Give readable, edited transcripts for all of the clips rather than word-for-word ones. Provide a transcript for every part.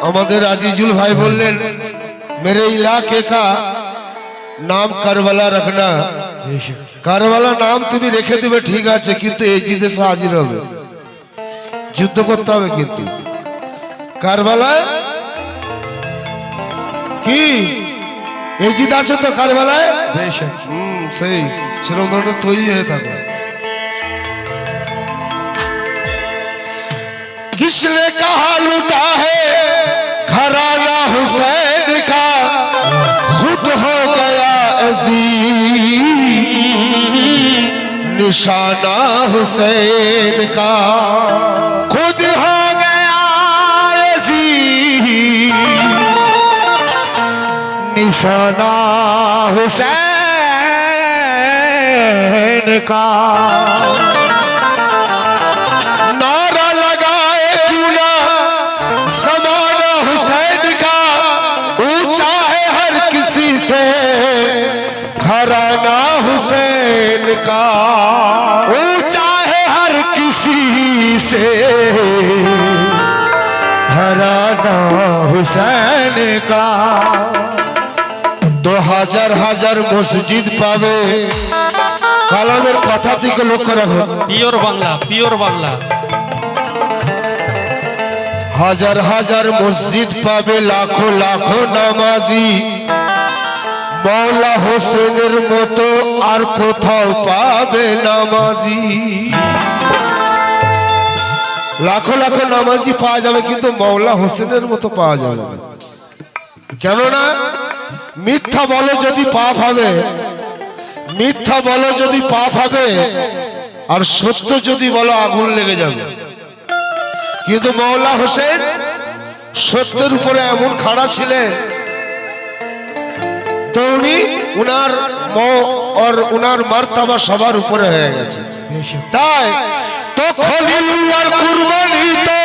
আমাদের আজিজুল ভাই বললেন मेरे इलाके का नाम करबला रखना। करबला नाम তুমি রেখে দিবে ঠিক আছে, কিন্তু এই জিদে হাজির হবে, যুদ্ধ করতে হবে। কিন্তু কারবালা কি এই জিদ আছে তো কারবালায়, সেই সেরকম ধরনের তৈরি হয়ে থাকে। किसने कहा लूटा है घराना हुसैन का, खुद हो गया अजीज निशाना हुसैन का, खुद हो गया अजीज निशाना हुसैन का। घराना हुसैन का ऊंचा है हर किसी से, घराना हुसैन का। तो हजार हजार मस्जिद पावे, কালামের কথা দিকে লক্ষ্য রাখো। Pure Bangla, pure Bangla. হাজার হাজার মসজিদ পাবে, লাখো লাখো নামাজি, মৌলা হোসেনের মতো আর কোথাও পাবে নামাজি। লাখো লাখো নামাজি পাওয়া যাবে, কিন্তু মৌলা হোসেনের মতো পাওয়া যাবে না। কেননা মিথ্যা বলো যদি পাপ হবে, মিথ্যা বলো যদি পাপ হবে, আর সত্য যদি বলো আগুন লেগে যাবে। কিন্তু মৌলা হোসেন সত্যের উপরে এমন খাড়া ছিলেন, তো উনি উনার মার্তাবা সবার উপরে হয়ে গেছে। তাই তো খলিলুল্লাহর কুরবানি তো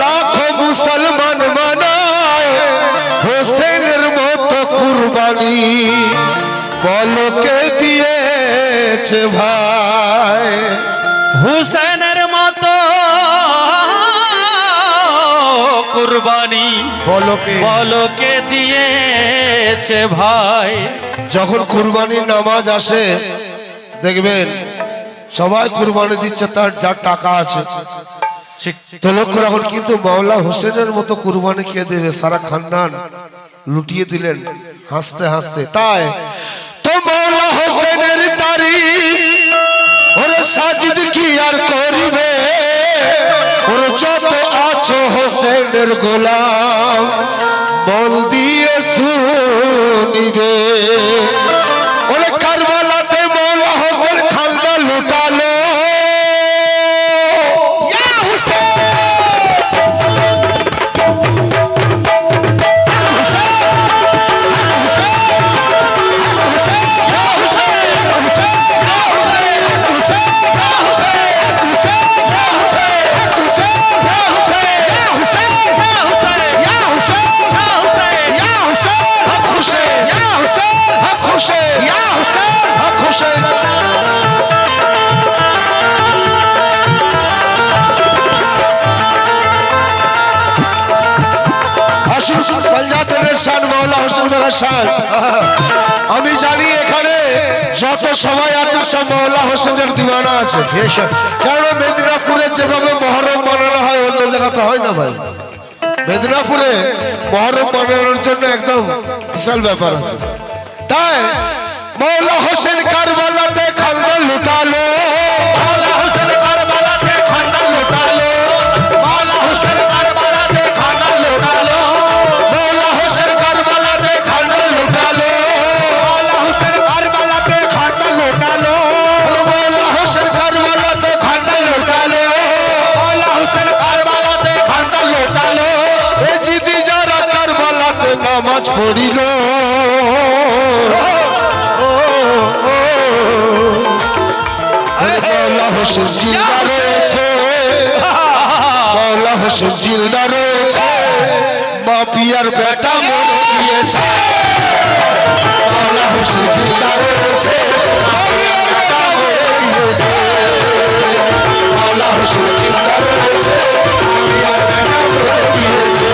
লাখো মুসলমান মানায়, হোসেনের মতো কুরবানি পলকে দিয়েছে ভাই, হুসেনের মতো কুরবানি পলকে দিয়েছে ভাই। যখন কুরবানির নামাজ আসে দেখবেন সবাই কুরবানি দিচ্ছে, তার যার টাকা আছে। তো লক্ষ্য রাখুন, কিন্তু মাওলা হোসেনের মতো কুরবানি কে দেবে? সারা খানদান লুটিয়ে দিলেন হাসতে হাসতে। তাই তো মাওলা হোসেনের তারিফ ওরে সাজিদ কি আর করিবে, ওর যত আছো হোসেনের গোলাম বল দিয়ে শুনিবে। ওরে কারবালাতে মৌলা হোসেন খালদা লুটালো, ইয়া হোসেন আমি জানি এখানে যত সবাই আছে সব মৌলা হোসেনের দিওয়ানা আছে। কারণ মেদিনীপুরে যেভাবে মহরম মানানো হয় অন্য জায়গাতে হয় না ভাই। মেদিনীপুরে মহরম মানানোর জন্য একদম বিশাল ব্যাপার আছে। তাই মৌলা হোসেন কারবালাতে খালদা লুটালো, মৌলা হোসেন কারবালাতে খালদা লুটালো, মৌলা হোসেন কারবালাতে খালদা লুটালো, মৌলা হোসেন কারবালাতে খালদা লুটালো, মৌলা হোসেন কারবালাতে খালদা লুটালো, মৌলা হোসেন কারবালাতে খালদা লুটালো, মৌলা হোসেন কারবালাতে খালদা লুটালো। এ জিদি যারা কারবালাতে নামাজ পড়িল, মৌলা হোসেন জিন্দা রয়েছে, মৌলা হোসেন জিন্দা রয়েছে, বাপিয়ার বেটা মরে গিয়েছে, মৌলা হোসেন জিন্দা রয়েছে, বাপিয়ার বেটা মরে গিয়েছে, মৌলা হোসেন জিন্দা রয়েছে, বাপিয়ার বেটা মরে গিয়েছে।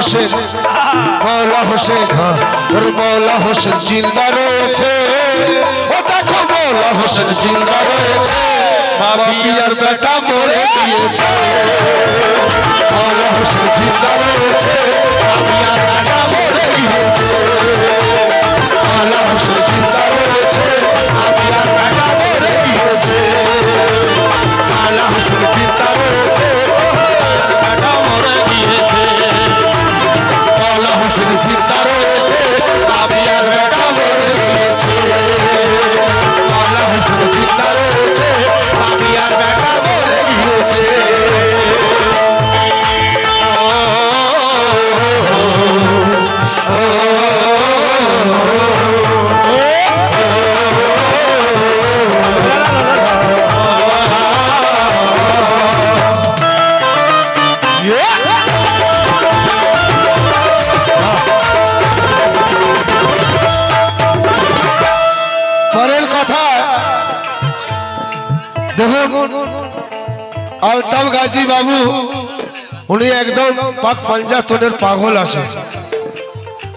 হোসেন মৌলা হোসেন ওর মৌলা হোসেন জিন্দা রয়েছে ও দেখো মৌলা হোসেন জিন্দা রয়েছে বাপিয়ার বেটা মরে গিয়েছে মৌলা হোসেন জিন্দা রয়েছে বাপিয়ার বেটা মরে গিয়েছে মৌলা হোসেন জিন্দা রয়েছে বাপিয়ার বেটা মরে গিয়েছে মৌলা হোসেন জিন্দা রয়েছে বেটা মরে গিয়েছে মৌলা হোসেন জিন্দা রয়েছে বাপিয়ার বেটা মরে গিয়েছে মৌলা হোসেন জিন্দা রয়েছে বাপিয়ার বেটা মরে গিয়েছে পরের কথা দেখুন আলতাফ গাজী বাবু উনি একদম পাক পাঞ্জাতনের পাগল আছে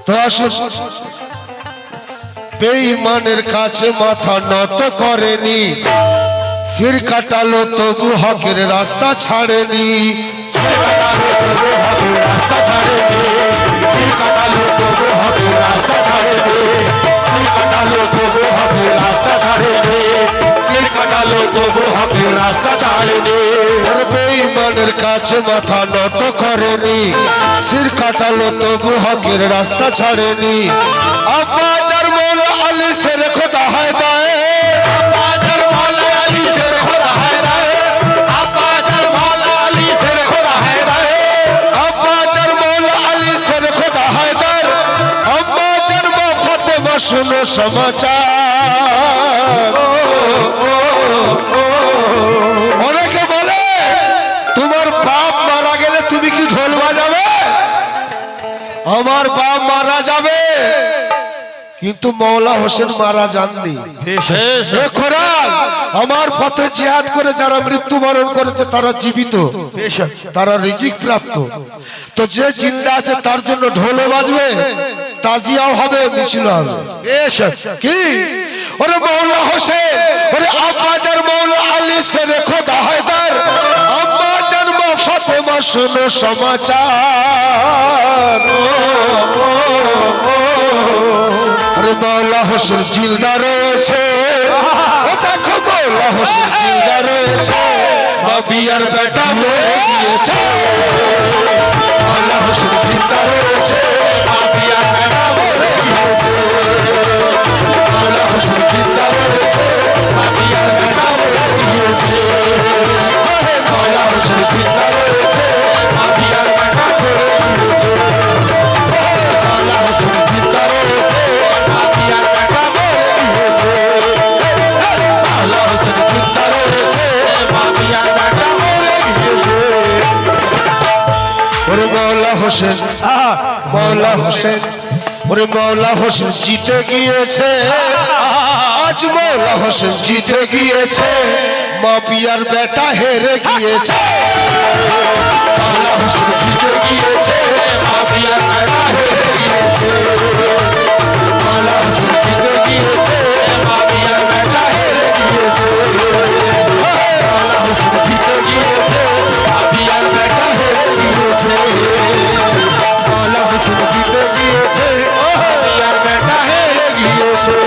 তো আসুন বেঈমানের কাছে মাথা নত করেনি সির কাটালো তবু হকের রাস্তা ছাড়েনি সির কাটালো তবু হকের রাস্তা ছাড়েনি সির কাটালো তবু হকের রাস্তা ছাড়েনি সির কাটালো তবু হকের রাস্তা ছাড়েনি সির কাটালো তবু হকের রাস্তা ছাড়েনি ওর বেঈমানের কাছে মাথা নত করেনি সির কাটালো তবু হকের রাস্তা ছাড়েনি আব্বাজার মৌলা আলী শের খোদা হয় দায়ে আব্বাজার মৌলা আলী শের খোদা হয় দায়ে আব্বাজার মৌলা আলী শের খোদা হয় দায়ে আব্বাজার মৌলা আলী শের খোদা হয় দায়ে আব্বাজার মা ফাতেমা শুনো সমাচার অনেকে বলে তোমার বাপ মারা গেলে তুমি কি ঢোল বাজাবে আমার বাপ মারা যাবে কিন্তু মৌলা হোসেন মারা যাননি কোরআন আমার পথে জিহাদ করে যারা মৃত্যুবরণ করেছে তারা জীবিত তারা রিজিক প্রাপ্ত তো যে জিন্দা আছে তার জন্য ঢোলও বাজবে তাজিয়াও হবে মিছিল হবে কি ওরে মৌলা হোসেন ওরে আব্বাজার মৌলা আলী শের খোদা হায়দার আম্মা জন্ম ফাতেমা শুনো সমাচার ওরে মৌলা হোসেন জিন্দা রয়েছে ও দেখো মৌলা হোসেন জিন্দা রয়েছে বাপিয়ার বেটা মরে গিয়েছে মৌলা হোসেন জিন্দা রয়েছে বাপিয়ার বেটা মরে গিয়েছে মৌলা হোসেন জিন্দা রয়েছে বাপিয়ার বেটা মরে গিয়েছে মৌলা হোসেন জিন্দা রয়েছে বাপিয়ার বেটা মরে গিয়েছে মৌলা হোসেন জিন্দা রয়েছে বাপিয়ার বেটা মরে গিয়েছে মৌলা হোসেন জিন্দা রয়েছে বাপিয়ার বেটা মরে গিয়েছে ওরে মৌলা হোসেন মৌলা হোসেন ওরে মৌলা হোসেন জিতে গিয়েছে আজ মৌলা হোসেন জিতে গিয়েছে মাপিয়ার বেটা হেরে গিয়েছে মৌলা হোসেন জিতে গিয়েছে মাপিয়ার বেটা হেরে গিয়েছে মৌলা হোসেন জিতে গিয়েছে মাপিয়ার বেটা হেরে গিয়েছে মৌলা হোসেন জিতে গিয়েছে মাপিয়ার বেটা হেরে গিয়েছে মৌলা হোসেন জিতে গিয়েছে মাপিয়ার বেটা হেরে গিয়েছে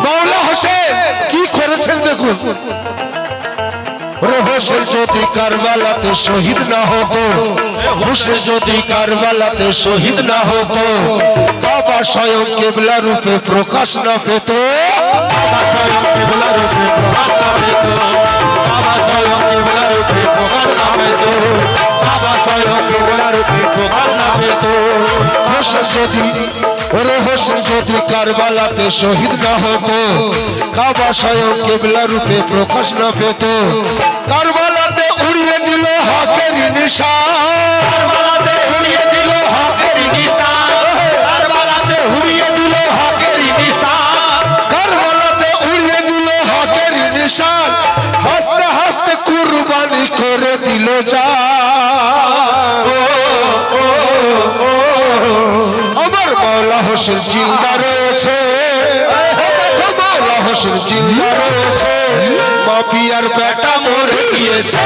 মৌলা হোসেন কি করেছেন দেখুন হোসেন যদি কারবালাতে শহীদ না হতো হোসেন যদি কারবালাতে শহীদ না হতো কাবা স্বয়ং কেবলা রূপে প্রকাশ না পেত কাবা স্বয়ং কেবলা রূপে প্রকাশ না পেত কাবা স্বয়ং কেবলা রূপে প্রকাশ না পেত কাবা স্বয়ং কেবলা রূপে প্রকাশ না পেত হোসেন যদি হোসেন যদি কারবালাতে শহীদ না হতো কাবা স্বয়ং কেবলা রূপে প্রকাশ না পেত কারবালাতে উড়িয়ে দিল হকের নিশান কারবালাতে উড়িয়ে দিল হকের নিশান কারবালাতে উড়িয়ে দিল হকের নিশান কারবালাতে উড়িয়ে দিল হকের নিশান হাসতে হাসতে কুরবানি করে দিল জান হোসেন জিন্দা রয়েছে, দেখো মাওলা হোসেন জিন্দা রয়েছে, মাফিয়ার বেটা মরে গিয়েছে।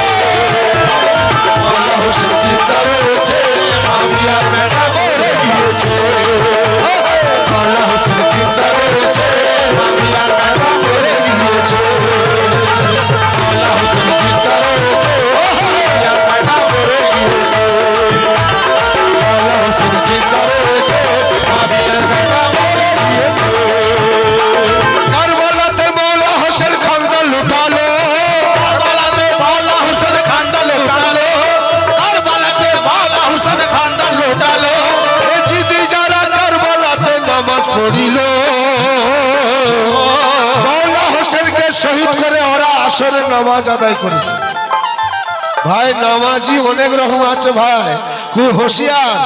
মাওলা হোসেন জিন্দা রয়েছে, মাফিয়ার বেটা মরে গিয়েছে। মাওলা হোসেন জিন্দা রয়েছে, মাফিয়ার বেটা মরে গিয়েছে। মাওলা হোসেন জিন্দা রয়েছে, মাফিয়ার বেটা মরে গিয়েছে। মাওলা হোসেন জিন্দা রয়েছে, মাফিয়ার বেটা মরে গিয়েছে। কারবালাতে মাওলা হোসেন খান্দা লুটালো, কারবালাতে মাওলা হোসেন খান্দা লুটালো, কারবালাতে মাওলা হোসেন খান্দা লুটালো। এ জিদি যারা কারবালাতে নামাজ পড়িল, মাওলা হোসেনকে শহীদ করে ওরা আসরের নামাজ আদায় করেছে। ভাই নামাজি অনেক রকম আছে ভাই, খুব হুঁশিয়ার।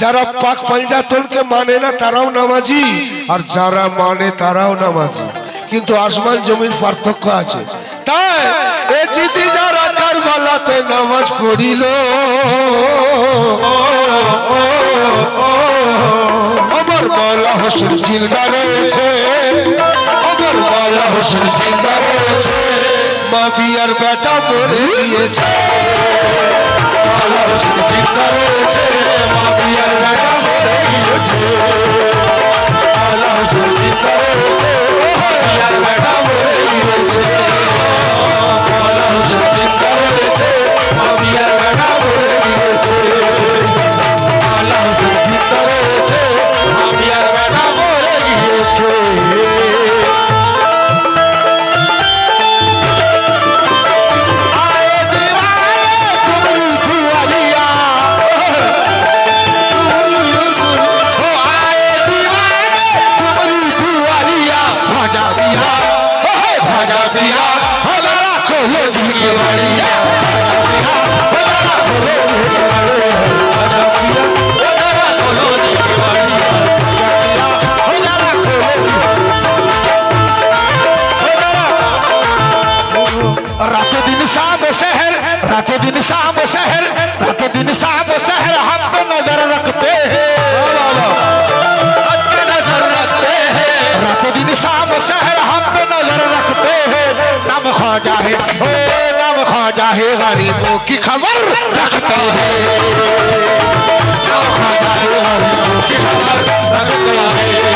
যারা পাক পাঞ্জাতনকে মানে না তারাও নামাজি, আর যারা মানে তারাও নামাজি, কিন্তু আসমান জমির পার্থক্য আছে। তাই এ জিতি যারা কারবালাতে নামাজ পড়িল, আমার মাওলা হোসেন জিন্দা রয়েছে, আমার মাওলা হোসেন জিন্দা রয়েছে, মাফিয়ার বেটা মরে গিয়েছে। মাওলা হোসেন জিন্দা রয়েছে, মাফিয়ার বেটা মরে গিয়েছে। মাওলা হোসেন জিন্দা রয়েছে, মাফিয়ার বেটা মরে গিয়েছে। মাওলা হোসেন জিন্দা রয়েছে, মাফিয়ার বেটা মরে গিয়েছে। মাওলা হোসেন জিন্দা রয়েছে, মাফিয়ার বেটা মরে গিয়েছে। रातों दिन शाम शहर, रातों दिन शाम शहर, रातों दिन शाम शहर हम पे नजर रखते हैं, नजर रखते हैं। रातों दिन शाम शहर हम पे नजर रखते हैं। नाम ख्वाजा है, ओ नाम ख्वाजा है, गरीबों की खबर रखते हैं। नाम ख्वाजा है, गरीबों की खबर रखते हैं।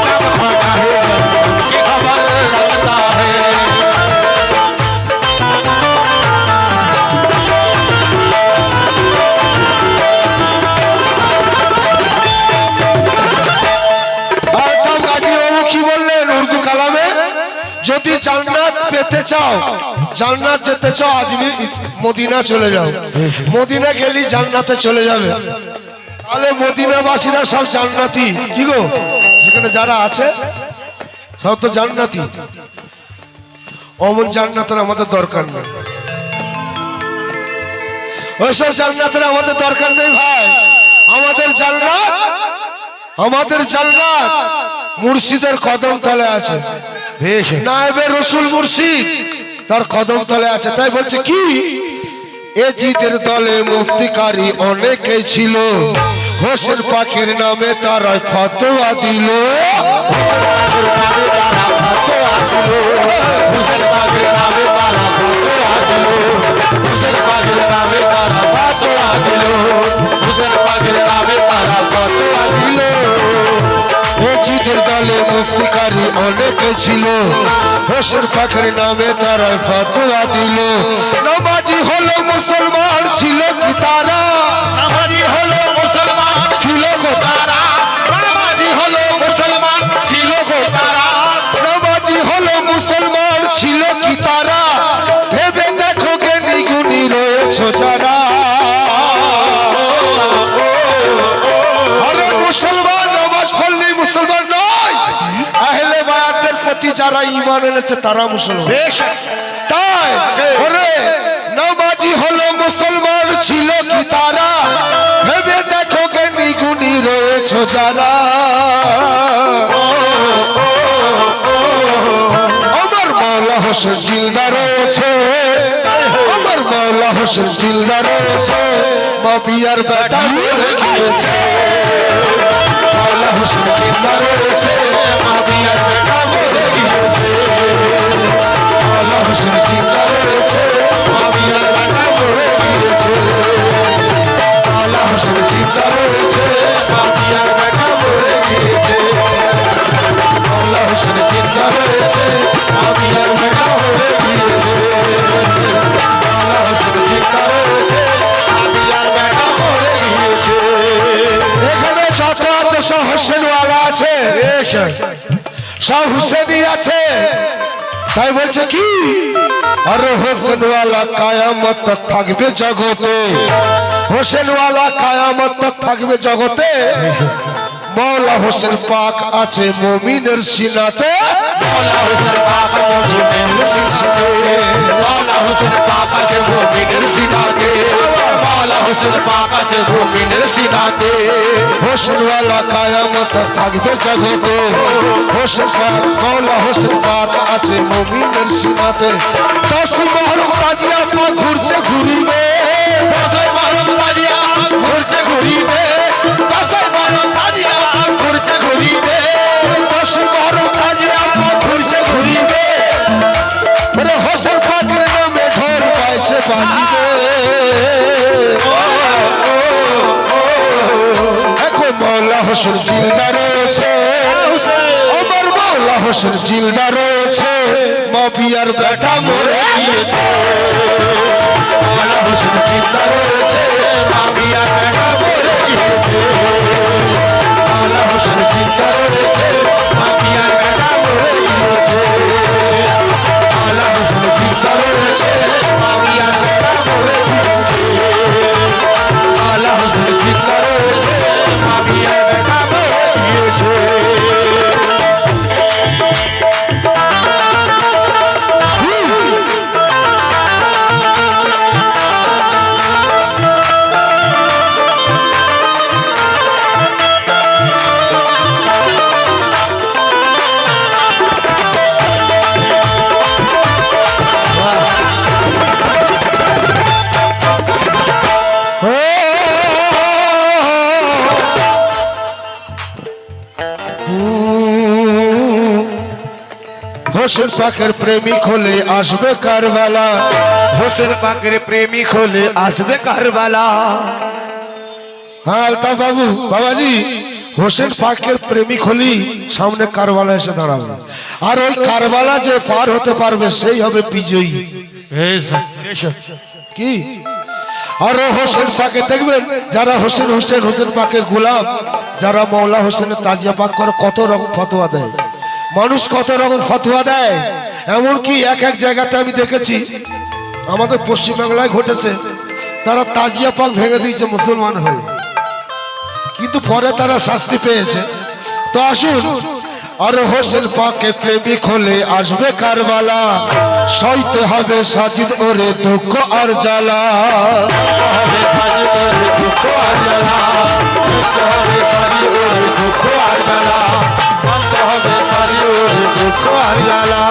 नाम ख्वाजा है, गरीबों की खबर रखता है। যদি জান্নাত পেতে চাও, জান্নাত যেতে চাও, আজমি মদিনা চলে যাও। মদিনা গেলি জান্নাতে চলে যাবে। তাহলে মদিনাবাসীরা সব জান্নাতি। কি গো, সেখানে যারা আছে সব তো জান্নাতি। অমন জান্নাতের আমাদের দরকার নেই, ওইসব জান্নাতের আমাদের দরকার নেই ভাই। আমাদের জান্নাত, আমাদের জান্নাত মুর্শিদের কদম তলে আছে। নায়েবে রসুল মুর্শিদ তার কদম তলে আছে। তাই বলছে কি, এ জিদের দলে মুফতিকারী অনেকেই ছিল, হোসেন পাকের নামে তারা ফতোয়া দিল। হোসেন পাকের নামে তারা ফতোয়া দিল, হোসেন পাকের নামে তারা ফতোয়া দিল, হোসেন পাকের নামে তারা ফতোয়া দিল। এ জিদের দলে মুফতিকারী অনেকে ছিল, হোসেন পাকের নামে তারা ফতোয়া দিল। নামাজি হলো মুসলমান ছিল কি তারা, নামাজি হলো মুসলমান ছিল গো তারা, নামাজি হলো মুসলমান ছিল গো তারা, নামাজি হলো মুসলমান ছিল কি তারা, ভেবে দেখো গে নিগুনি রয়েছ যারা। আরে মুসলমান নামাজ পড়লেই মুসলমান নয়, আহলে বায়াতের প্রতি যারা ঈমান এনেছে তারা মুসলমান। তাই ওরে নামাজি হলো মুসলমান ছিল কি তারা, ভেবে দেখো গে নিগুনি রয়েছ যারা। আমার মাওলা হোসেন জিন্দা রয়েছে, আমার মাওলা হোসেন জিন্দা রয়েছে, মাফিয়ার বেটা মরে গিয়েছে। মাওলা হোসেন জিন্দা রয়েছে মাবিয়ার বেটা মরে গিয়েছে মৌলা হোসেন জিন্দা রয়েছে মাবিয়ার বেটা মরে গিয়েছে মৌলা হোসেন জিন্দা রয়েছে মাবিয়ার বেটা মরে গিয়েছে মৌলা হোসেন জিন্দা রয়েছে মাবিয়ার বেটা মরে গিয়েছে মৌলা হোসেন জিন্দা রয়েছে মাবিয়ার বেটা মরে গিয়েছে এখানে যত আছে সব হোসেনওয়ালা আছে সব হুসেনই আছে তাই বলছে কি আরে হোসেনওয়ালা কায়ামত তক থাকবে জগতে হোসেনওয়ালা কায়ামত তক থাকবে জগতে মৌলা হোসেন পাক আছে মুমিনের সিনাতে মৌলা হোসেন পাক আছে মুমিনের সিনাতে মৌলা হোসেন পাক আছে মুমিনের সিনাতে মৌলা হোসেন পাক আছে মুমিনের সিনাতে হোসেনওয়ালা কায়ামত তক থাকবে জগতে হোসেন পাক মৌলা হোসেন পাক আছে মুমিনের সিনাতে 10 মহরম তাজিয়া পাক ঘুরছে ঘুরিবে 10 মহরম তাজিয়া পাক ঘুরছে ঘুরিবে 10 মহরম তাজিয়া পাক ঘুরছে ঘুরিবে 10 মহরম তাজিয়া পাক ঘুরছে ঘুরিবে ওরে হোসেন পাকের নামে ঢোল পাইছে বাজিবে এখন মৌলা হোসেন জিন্দা রয়েছে আমার মৌলা হোসেন জিন্দা রয়েছে মাবিয়ার বেটা মরে গিয়েছে মৌলা হোসেন জিন্দা রয়েছে মাবিয়ার বেটা মরে গিয়েছে মৌলা হোসেন জিন্দা রয়েছে মাবিয়ার বেটা মরে গিয়েছে মৌলা হোসেন জিন্দা রয়েছে মাবিয়ার বেটা মরে গিয়েছে মৌলা হোসেন জিন্দা রয়েছে মাবিয়ার বেটা মরে গিয়েছে হোসেন পাকের প্রেমিক হলে আসবে কারবালা হোসেন পাকের প্রেমিক হলে আসবে কারবালা হ্যাঁ আলতাফ বাবু বাবাজি হোসেন পাকের প্রেমিক হলি সামনে কারবালা এসে দাঁড়াবে আর ওই কারবালা যে পার হতে পারবে সেই হবে বিজয়ী কি আর হোসেন পাকে দেখবেন যারা হোসেন হোসেন হোসেন পাকের গোলাম যারা মৌলা হোসেনের তাজিয়া পাক করে কত রকম ফতোয়া দেয় মানুষ কত রকম ফতোয়া দেয় এমনকি এক এক জায়গাতে আমি দেখেছি আমাদের পশ্চিমবাংলায় ঘটেছে তারা তাজিয়া পাক ভেঙে দিয়েছে মুসলমান হয়ে কিন্তু পরে তারা শাস্তি পেয়েছে তো আসুন আর হোসেন পাকে প্রেমিক হলে আসবে কারবালা সইতে হবে সাজিদ ওরে দুঃখ আর জ্বালা হবে সাজিদ ওরে দুঃখ আর জ্বালা সইতে হবে সাজিদ ওরে দুঃখ আর জ্বালা মানতে হবে সাজিদ ওরে দুঃখ আর জ্বালা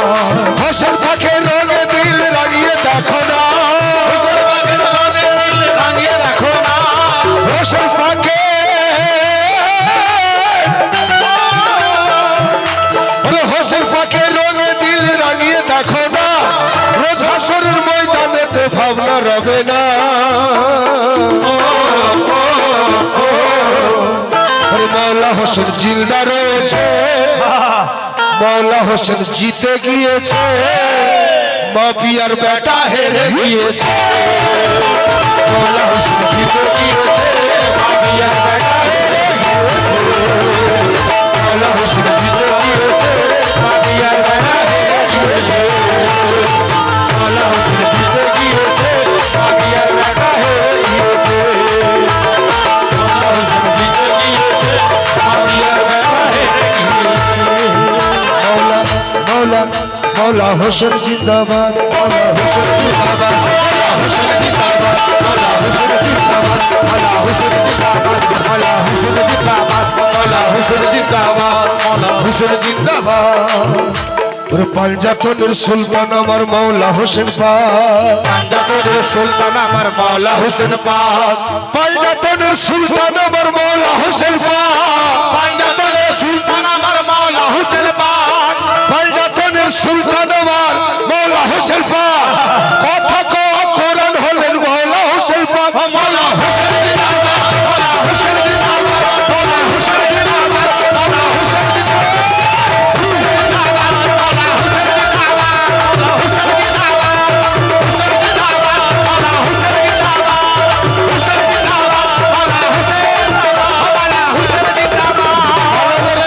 হোসেন পাকে রঙে দিল রাঙিয়ে দেখো না হোসেন পাকে রঙে দিল রাঙিয়ে দেখো না হোসেন পাকে হোসেন পাকে রঙে দিল রাঙিয়ে দেখো না রোজ হাসরের ময়দানেতে ভাবনা রবে না মৌলা হোসেন জিন্দা রয়েছে মৌলা হোসেন জিতে গিয়েছে মাবিয়ার বেটা হেরে গিয়েছে মৌলা হোসেন জিতে গিয়েছে মাবিয়ার বেটা হেরে গিয়েছে মৌলা হোসেন জিতে গিয়েছে মাবিয়ার বেটা হেরে গিয়েছে মৌলা হোসেন জিতে গিয়েছে মাবিয়ার বেটা হেরে গিয়েছে মৌলা হোসেন জিতে গিয়েছে মাবিয়ার বেটা হেরে গিয়েছে মৌলা মৌলা হোসেন জিন্দাবাদ মৌলা হোসেন জিন্দাবাদ মৌলা হোসেন জিন্দাবাদ মৌলা হোসেন জিন্দাবাদ মৌলা হোসেন জিন্দাবাদ মৌলা হোসেন জিন্দাবাদ মৌলা হোসেন জিন্দাবাদ মৌলা হোসেন জিন্দাবাদ ওরে পাঞ্জাতনের সুলতান আমার মৌলা হোসেন পাক পাঞ্জাতনের সুলতান আমার মৌলা হোসেন পাক পাঞ্জাতনের সুলতান আমার মৌলা হোসেন পাক পাঞ্জাতনের সুলতান আমার মৌলা হোসেন পাক, কথা কওয়া কোরআন হলেন মৌলা হোসেন পাক। মৌলা হোসেন জিন্দাবাদ, মৌলা হোসেন জিন্দাবাদ, মৌলা হোসেন জিন্দাবাদ, মৌলা হোসেন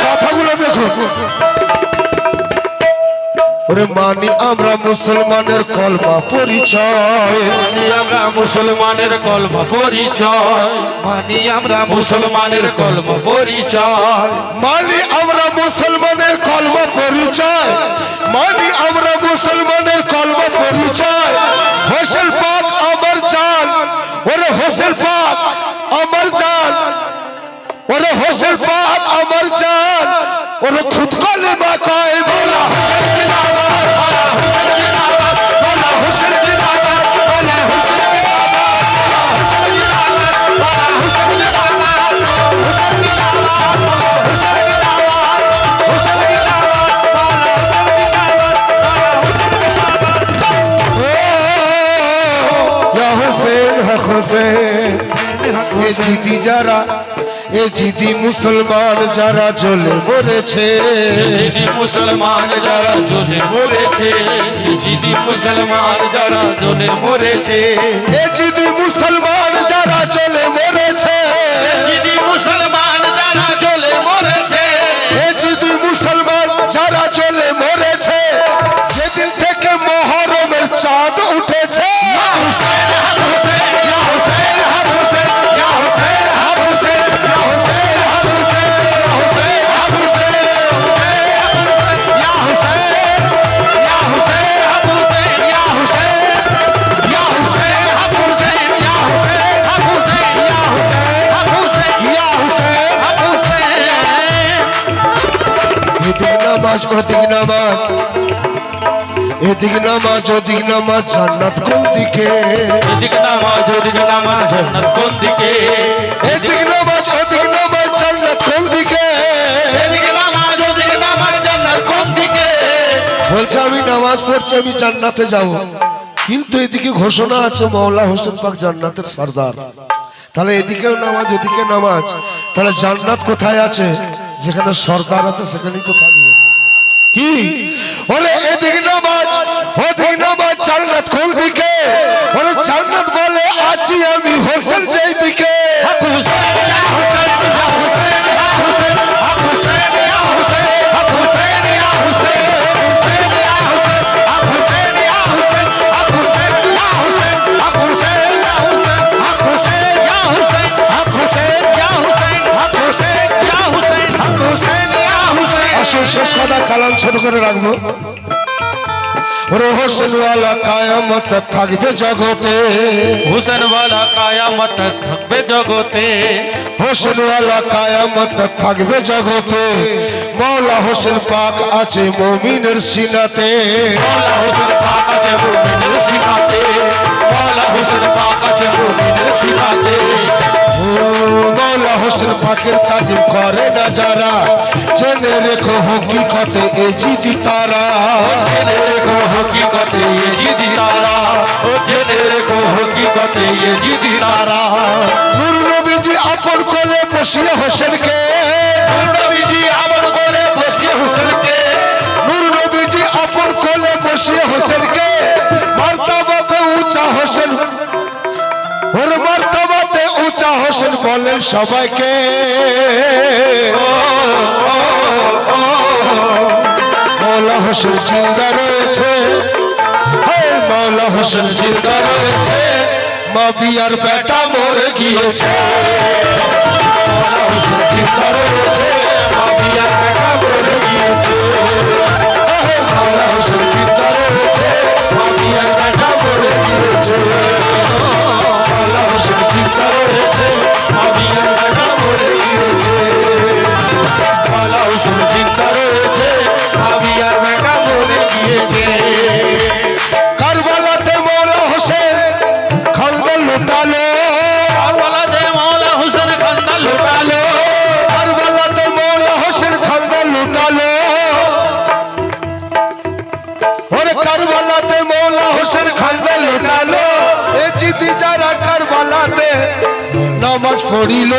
কথাগুলো দেখো। ওরে মানি আমরা মুসলমানের কলমা পরিচয়, মানি আমরা মুসলমানের কলমা পরিচয়, মানি আমরা মুসলমানের কলমা পরিচয়, মানি আমরা মুসলমানের কলমা পরিচয়, মানি আমরা মুসলমানের কলমা পরিচয়। হোসেন পাক আমার জান, ওরে হোসেন পাক আমার জান, ওরে হোসেন পাক আমার জান, ওরে খুদ কলেমা কয় মৌলা হোসেন জিন্দাবাদ, মৌলা হোসেন জিন্দাবাদ, মৌলা হোসেন জিন্দাবাদ, মৌলা হোসেন জিদি যারা, এ জিদি মুসলমান যারা জ্বলে মরেছে, জিদি মুসলমান যারা জ্বলে মরেছে, জিদি মুসলমান যারা জ্বলে মরেছে, এ জিদি মুসলমান যারা জ্বলে মরেছে, জিদি মুসলমান যারা জ্বলে মরেছে, এ জিদি মুসলমান যারা জ্বলে মরেছে, যেদিন থেকে মহরমের চাঁদ উঠেছে। হুসেন হক হুসেন, ইয়া হুসেন হক হুসেন, ইয়া হুসেন হক হুসেন, ইয়া হুসেন হক হুসেন, ইয়া হুসেন, ইয়া হুসেন হক হুসেন, ইয়া হুসেন, ইয়া হুসেন হক হুসেন, ইয়া হুসেন হক হুসেন, ইয়া হুসেন হক হুসেন, ইয়া হুসেন হক হুসেন। এদিক নামাজ ওদিক নামাজ, এদিক নামাজ ওদিক নামাজ, জান্নাত কোন দিকে? এদিক নামাজ ওদিক নামাজ, জান্নাত কোন দিকে? এদিক নামাজ ওদিক নামাজ, জান্নাত কোন দিকে? এদিক নামাজ ওদিক নামাজ, জান্নাত কোন দিকে? বলছে আমি নামাজ পড়ছি আমি জান্নাতে যাব, কিন্তু এদিকে ঘোষণা আছে মৌলা হোসেন পাক জান্নাতের সর্দার। তাহলে এদিকেও নামাজ ওদিকে নামাজ, তাহলে জান্নাত কোথায় আছে? যেখানে সর্দার আছে সেখানেই তো থাকবে। কি ওরে এদিক নামাজ ওদিক নামাজ, জান্নাত কোন দিকে? ওরে জান্নাত বলে আছি আমি হোসেন যেই দিকে। হক হুসেন, ইয়া হুসেন, ইয়া হুসেন, হক হুসেন, হক হুসেন, ইয়া হুসেন, হক হুসেন, ইয়া হুসেন, ইয়া হুসেন, হক হুসেন, ইয়া হুসেন, হক হুসেন, ইয়া হুসেন, হক হুসেন, ইয়া হুসেন, হক হুসেন, ইয়া হুসেন, হক হুসেন, ইয়া হুসেন, হক হুসেন, ইয়া হুসেন, হক হুসেন, ইয়া হুসেন। আসল শেষ কথা কালাম ছোট করে রাখবো। ওরে হোসেনওয়ালা কায়ামত থাকবে জগতে, হুসেনওয়ালা কায়ামত থাকবে জগতে, হোসেনওয়ালা কায়ামত থাকবে জগতে। মৌলা হোসেন পাক আছে মুমিনের সিনাতে, মৌলা হোসেন পাক আছে মুমিনের সিনাতে, মৌলা হোসেন পাক আছে মুমিনের সিনাতে। ও মৌলা হোসেন পাকের তাজিম করে না যারা, জেনে রেখো হকিকতে এ জিদি তারা, জেনে রেখো হকিকতে ये जिदी तारा, ও জেনে রেখো হকিকতে ये जिदी तारा। নূর নবীজি আপন কোলে বসিয়ে হোসেনকে, নবীজি আপন কোলে বসিয়ে হুসেনকে, নূর নবীজি আপন কোলে বসিয়ে হোসেনকে, মার্তাবাতে উঁচা হোসেন, ওর মার্তাবাতে উঁচা হোসেন বলেন সবাইকে। মৌলা হোসেন জিন্দা রয়েছে, মৌলা হোসেন জিন্দা রয়েছে, মা বিয়ার বেটা মরে গিয়েছে। মৌলা হোসেন জিন্দা রয়েছে, মা বিয়ার বেটা মরে গিয়েছে। মৌলা হোসেন জিন্দা রয়েছে, মা বিয়ার বেটা মরে গিয়েছে। মৌলা হোসেন জিন্দা রয়েছে, মা বিয়ার বেটা মরে গিয়েছে। মৌলা হোসেন জিন্দা রয়েছে, আমি আর বেটা মরে গিয়েছে। কারবালাতে মৌলা হোসেন খালদা লুটালো, কারবালাতে মৌলা হোসেন খান্দা লুটালো, কারবালাতে মৌলা হোসেন খালদা রাতে নামাজ পড়িল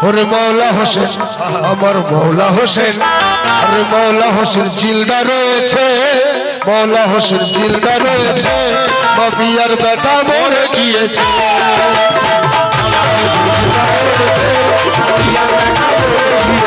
ওরে মৌলা হোসেন আমার মৌলা হোসেন আরে মৌলা হোসেন জিলদা রয়েছে মৌলা হোসেন জিলদা রয়েছে বাপিয়ার বেটা মরে গিয়েছে জিলদা রয়েছে, বাপিয়ার বেটা মরে গিয়েছে।